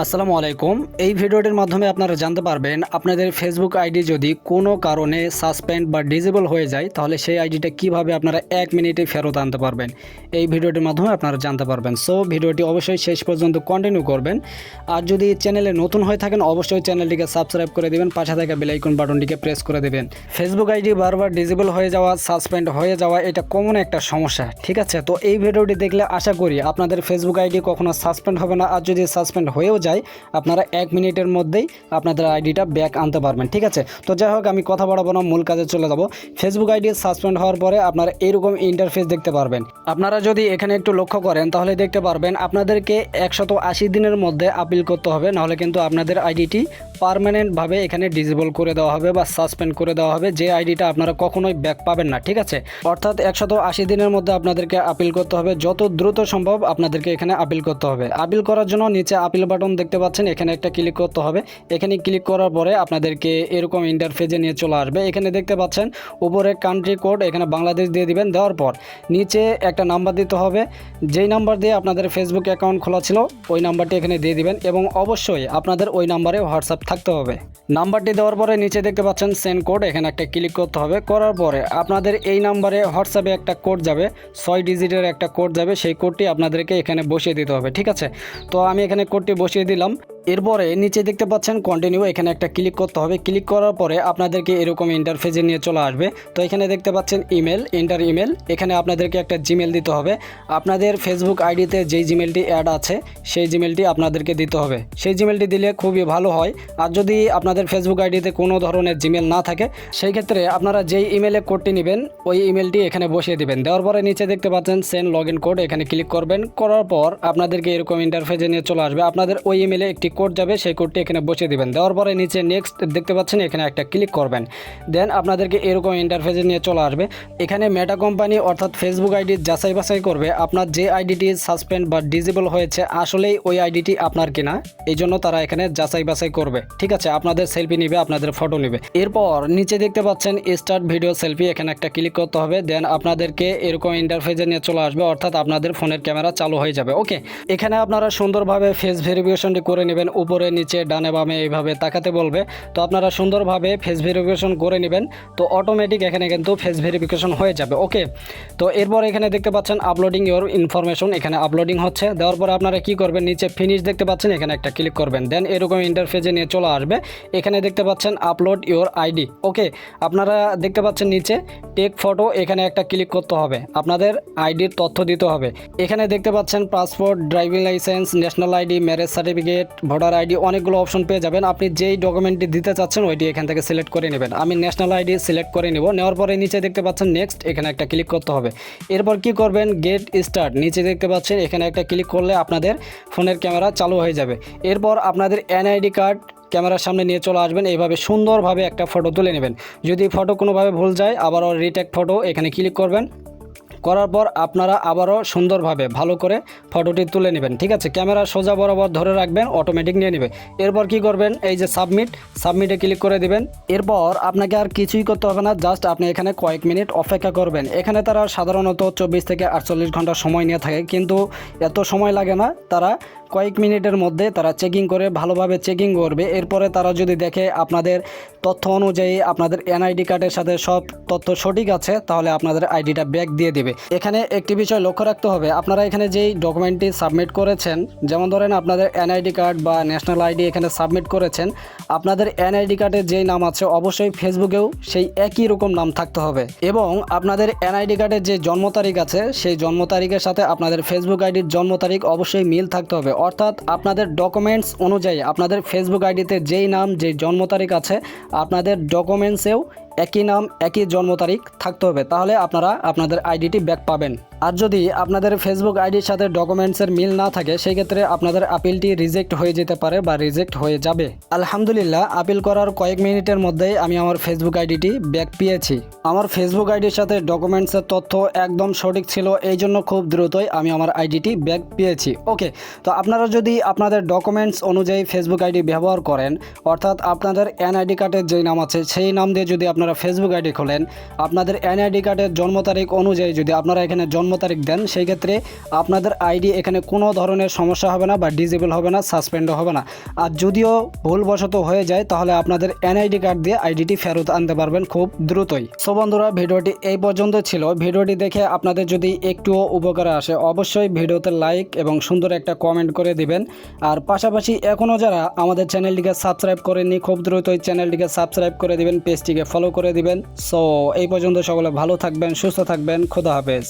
আসসালামু আলাইকুম। এই ভিডিওটির মাধ্যমে আপনারা জানতে পারবেন আপনাদের ফেসবুক আইডি যদি কোনো কারণে সাসপেন্ড বা ডিসেবল হয়ে যায় তাহলে সেই আইডিটা কিভাবে আপনারা 1 মিনিটে ফেরত আনতে পারবেন। এই ভিডিওটির মাধ্যমে আপনারা জানতে পারবেন। সো ভিডিওটি অবশ্যই শেষ পর্যন্ত কন্টিনিউ করবেন। আর যদি চ্যানেলে নতুন হয়ে থাকেন অবশ্যই চ্যানেলটিকে সাবস্ক্রাইব করে দিবেন, পাশে থাকা বেল আইকন বাটনটিকে প্রেস করে দিবেন। ফেসবুক আইডি বারবার ডিসেবল হয়ে যাওয়া, সাসপেন্ড হয়ে যাওয়া এটা কমন একটা সমস্যা, ঠিক আছে? তো এই ভিডিওটি দেখলে আশা করি আপনাদের ফেসবুক আইডি কখনো সাসপেন্ড হবে না। আর যদি সাসপেন্ড হয়েও যায় আপনারা 1 মিনিটের মধ্যেই আপনাদের আইডিটা ব্যাক আনতে পারবেন, ঠিক আছে? তো যাই হোক, আমি কথা বাড়াবো না, মূল কাজে চলে যাব। ফেসবুক আইডি সাসপেন্ড হওয়ার পরে আপনারা এরকম ইন্টারফেস দেখতে পারবেন। আপনারা যদি এখানে একটু লক্ষ্য করেন তাহলে দেখতে পারবেন আপনাদেরকে 180 দিনের মধ্যে আপিল করতে হবে, নাহলে কিন্তু আপনাদের আইডিটি পার্মানেন্টভাবে এখানে ডিসেবল করে দেওয়া হবে বা সাসপেন্ড করে দেওয়া হবে, যে আইডিটা আপনারা কখনোই ব্যাক পাবেন না, ঠিক আছে? অর্থাৎ 180 দিনের মধ্যে আপনাদেরকে আপিল করতে হবে। যত দ্রুত সম্ভব আপনাদেরকে এখানে আপিল করতে হবে। আপিল করার জন্য নিচে আপিল বাটন দেখতে পাচ্ছেন, এখানে একটা ক্লিক করতে হবে। এখানে ক্লিক করার পরে আপনাদেরকে এরকম ইন্টারফেসে নিয়ে চলে আসবে। এখানে দেখতে পাচ্ছেন উপরে কান্ট্রি কোড, এখানে বাংলাদেশ দিয়ে দিবেন। দেওয়ার পর নিচে একটা নাম্বার দিতে হবে, যেই নাম্বার দিয়ে আপনাদের ফেসবুক অ্যাকাউন্ট খোলা ছিল ওই নাম্বারটি এখানে দিয়ে দিবেন এবং অবশ্যই আপনাদের ওই নাম্বারে হোয়াটসঅ্যাপ থাকতে হবে। নাম্বারটি দেওয়ার পরে নিচে দেখতে পাচ্ছেন সেন্ড কোড, এখানে একটা ক্লিক করতে হবে। করার পরে আপনাদের এই নাম্বারে হোয়াটসঅ্যাপে একটা কোড যাবে, 6 ডিজিটের একটা কোড যাবে, সেই কোডটি আপনাদেরকে এখানে বসিয়ে দিতে হবে, ঠিক আছে? তো আমি এখানে কোডটি বসিয়ে দিলাম। এরপরে নিচে দেখতে পাচ্ছেন কন্টিনিউ, এখানে একটা ক্লিক করতে হবে। ক্লিক করার পরে আপনাদেরকে এরকম ইন্টারফেসে নিয়ে চলে আসবে। তো এখানে দেখতে পাচ্ছেন ইমেল, এন্টার ইমেল। এখানে আপনাদেরকে একটা জিমেল দিতে হবে। আপনাদের ফেসবুক আইডিতে যেই জিমেলটি অ্যাড আছে সেই জিমেলটি আপনাদেরকে দিতে হবে। সেই জিমেলটি দিলে খুবই ভালো হয়। আর যদি আপনাদের ফেসবুক আইডিতে কোনো ধরনের জিমেল না থাকে সেই ক্ষেত্রে আপনারা যেই ইমেলে কোডটি নেবেন ওই ইমেলটি এখানে বসিয়ে দিবেন। দেওয়ার পরে নিচে দেখতে পাচ্ছেন সেন্ড লগ ইন কোড, এখানে ক্লিক করবেন। করার পর আপনাদেরকে এরকম ইন্টারফেসে নিয়ে চলে আসবে। আপনাদের ওই ইমেলে একটি কোড যাবে, সেই কোডটি এখানে বসিয়ে দিবেন। দেওয়ার পরে নিচে নেক্সট দেখতে পাচ্ছেন, এখানে একটা ক্লিক করবেন। দেন আপনাদেরকে এরকম ইন্টারফেসে নিয়ে চলে আসবে। এখানে মেটা কোম্পানি অর্থাৎ ফেসবুক আইডি যাচাই বাছাই করবে আপনার যে আইডিটি সাসপেন্ড বা ডিসেবল হয়েছে আসলেই ওই আইডিটি আপনার কিনা, এই জন্য তারা এখানে যাচাই বাছাই করবে, ঠিক আছে? আপনাদের সেলফি নেবে, আপনাদের ফটো নেবে। এরপর নিচে দেখতে পাচ্ছেন স্টার্ট ভিডিও সেলফি, এখানে একটা ক্লিক করতে হবে। দেন আপনাদেরকে এরকম ইন্টারফেসে নিয়ে চলে আসবে, অর্থাৎ আপনাদের ফোনের ক্যামেরা চালু হয়ে যাবে। ওকে, এখানে আপনারা সুন্দরভাবে ফেস ভেরিফিকেশনটি করে নেবেন। উপরে নিচে ডানে বামে এইভাবে তাকাতে বলবে, তো আপনারা সুন্দরভাবে ফেস ভেরিফিকেশন করে নেবেন। তো অটোমেটিক এখানে কিন্তু ফেস ভেরিফিকেশন হয়ে যাবে। ওকে, তো এরপর এখানে দেখতে পাচ্ছেন আপলোডিং ইওর ইনফরমেশন, এখানে আপলোডিং হচ্ছে। দেওয়ার পরে আপনারা কি করবেন, নিচে ফিনিশ দেখতে পাচ্ছেন, এখানে একটা ক্লিক করবেন। দেন এরকম ইন্টারফেসে নিয়ে চলে আসবে। এখানে দেখতে পাচ্ছেন আপলোড ইওর আইডি। ওকে, আপনারা দেখতে পাচ্ছেন নিচে টেক ফটো, এখানে একটা ক্লিক করতে হবে। আপনাদের আইডির তথ্য দিতে হবে। এখানে দেখতে পাচ্ছেন passport, driving licence, national ID, marriage certificate, voter ID, অনেকগুলো অপশন পেয়ে যাবেন। আপনি যেই ডকুমেন্টটি দিতে চাচ্ছেন ওইটি এখান থেকে সিলেক্ট করে নেবেন। আমি ন্যাশনাল আইডি সিলেক্ট করে নেব। নেওয়ার পরে নিচে দেখতে পাচ্ছেন নেক্সট, এখানে একটা ক্লিক করতে হবে। এরপর কি করবেন, গেট স্টার্ট, নিচে দেখতে পাচ্ছেন এখানে একটা ক্লিক করলে আপনাদের ফোনের ক্যামেরা চালু হয়ে যাবে। এরপর আপনাদের এনআইডি কার্ড ক্যামেরার সামনে নিয়ে চলে আসবেন। এইভাবে সুন্দরভাবে একটা ফটো তুলে নেবেন। যদি ফটো কোনোভাবে ভুল যায় আবারও রিটেক ফটো, এখানে ক্লিক করবেন। করার পর আপনারা আবারও সুন্দরভাবে ভালো করে ফটোটি তুলে নেবেন, ঠিক আছে? ক্যামেরা সোজা বরাবর ধরে রাখবেন, অটোমেটিক নিয়ে নেবে। এরপর কি করবেন, এই যে সাবমিটে ক্লিক করে দিবেন। এরপর আপনাকে আর কিছুই করতে হবে না, জাস্ট আপনি এখানে কয়েক মিনিট অপেক্ষা করবেন। এখানে তারা সাধারণত 24 থেকে 48 ঘন্টা সময় নিয়ে থাকে, কিন্তু এত সময় লাগে না। তারা কয়েক মিনিটের মধ্যে তারা চেকিং করে ভালোভাবে চেকিং করবে। এরপরে তারা যদি দেখে আপনাদের তথ্য অনুযায়ী আপনাদের এনআইডি কার্ডের সাথে সব তথ্য সঠিক আছে তাহলে আপনাদের আইডিটা ব্যাক দিয়ে দিবে। এখানে একটি বিষয় লক্ষ্য রাখতে হবে, আপনারা এখানে যেই ডকুমেন্টটি সাবমিট করেছেন, যেমন ধরেন আপনাদের এনআইডি কার্ড বা ন্যাশনাল আইডি এখানে সাবমিট করেছেন, আপনাদের এনআইডি কার্ডের যেই নাম আছে অবশ্যই ফেসবুকেও সেই একই রকম নাম থাকতে হবে এবং আপনাদের এনআইডি কার্ডের যে জন্ম তারিখ আছে সেই জন্ম তারিখের সাথে আপনাদের ফেসবুক আইডির জন্ম তারিখ অবশ্যই মিল থাকতে হবে। অর্থাৎ আপনাদের ডকুমেন্টস অনুযায়ী আপনাদের ফেসবুক আইডিতে যেই নাম যেই জন্ম তারিখ আছে আপনাদের ডকুমেন্টসেও একই নাম একই জন্ম তারিখ থাকতে হবে, তাহলে আপনারা আপনাদের আইডিটি ব্যাক পাবেন। আর যদি আপনাদের ফেসবুক আইডির সাথে ডকুমেন্টসের মিল না থাকে সেই ক্ষেত্রে আপনাদের আপিলটি রিজেক্ট হয়ে যেতে পারে বা রিজেক্ট হয়ে যাবে। আলহামদুলিল্লাহ, আপিল করার কয়েক মিনিটের মধ্যেই আমি আমার ফেসবুক আইডিটি ব্যাক পেয়েছি। আমার ফেসবুক আইডির সাথে ডকুমেন্টসের তথ্য একদম সঠিক ছিল, এই জন্য খুব দ্রুতই আমি আমার আইডিটি ব্যাক পেয়েছি। ওকে, তো আপনারা যদি আপনাদের ডকুমেন্টস অনুযায়ী ফেসবুক আইডি ব্যবহার করেন, অর্থাৎ আপনাদের এনআইডি কার্ডের যেই নাম আছে সেই নাম দিয়ে যদি আপনারা ফেসবুক আইডি খোলেন, আপনাদের এনআইডি কার্ডের জন্ম তারিখ অনুযায়ী যদি আপনারা এখানে জন্ম তারিখ দেন, সেই ক্ষেত্রে আপনাদের আইডি এখানে কোনো ধরনের সমস্যা হবে না বা ডিজেবল হবে না, সাসপেন্ডও হবে না। আর যদিও ভুলবশত হয়ে যায় তাহলে আপনাদের এনআইডি কার্ড দিয়ে আইডিটি ফেরত আনতে পারবেন খুব দ্রুতই। সো বন্ধুরা, ভিডিওটি এই পর্যন্ত ছিল। ভিডিওটি দেখে আপনাদের যদি একটুও উপকারে আসে অবশ্যই ভিডিওতে লাইক এবং সুন্দর একটা কমেন্ট করে দিবেন। আর পাশাপাশি এখনও যারা আমাদের চ্যানেলটিকে সাবস্ক্রাইব করেননি খুব দ্রুতই চ্যানেলটিকে সাবস্ক্রাইব করে দিবেন, পেজটিকে ফলো করে দিবেন। সো এই পর্যন্ত সকলে ভালো থাকবেন, সুস্থ থাকবেন, খোদা হাফেজ।